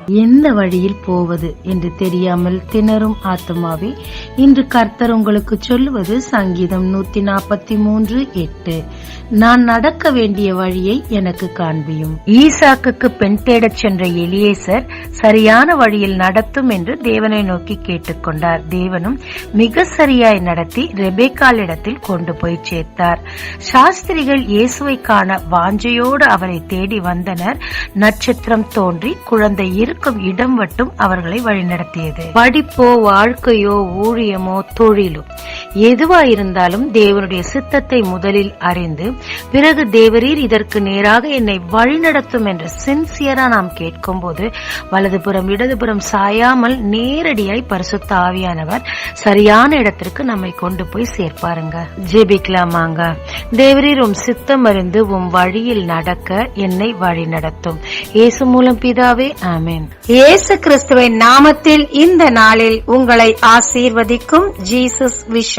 எந்த வழியில் போவது என்று தெரியாமல் திணறும் ஆத்துமாவே, இன்று கர்த்தர் உங்களுக்கு சொல்லுவது சங்கீதம் 143:8. நான் நடக்க வேண்டிய வழியை எனக்கு காண்பியும். ஈசாக்குக்கு பெண் தேடச் சென்ற எலியேசர் சரியான வழியில் நடத்தும் என்று தேவனை நோக்கி கேட்டுக்கொண்டார். தேவனும் மிக சரியாய் நடத்தி ரெபேக்காள் இடத்தில் கொண்டு போய் சேர்த்தார். சாஸ்திரிகள் இயேசுவை காண வாஞ்சையோடு அவரை தேடி வந்தனர். நட்சத்திரம் தோன்றி குழந்தை இருக்கும் இடம் மட்டும் அவர்களை வழிநடத்தியது. படிப்போ, வாழ்க்கையோ, ஊழியமோ, தொழிலோ எதுவாயிருந்தாலும் தேவனுடைய சித்தத்தை முதலில் அறிந்து பிறகு தேவரீர் இதற்கு நேராக என்னை வழிநடத்தும் என்று சின்சியரா நாம் கேட்கும் போது வலதுபுறம் இடதுபுறம் சாயாமல் நேரடியாய் பரிசுத்த ஆவியானவர் சரியான இடத்திற்கு நம்மை கொண்டு போய் சேர்ப்பாருங்க. ஜெபிக்கலாமாங்க. தேவரீர் உம் சித்தம் அறிந்து உம் வழியில் நடக்க என்னை வழி நடத்தும். இயேசு மூலம் பிதாவே, ஆமென். இயேசு கிறிஸ்துவின் நாமத்தில் இந்த நாளில் உங்களை ஆசீர்வதிக்கும் ஜீசஸ் விஷன்.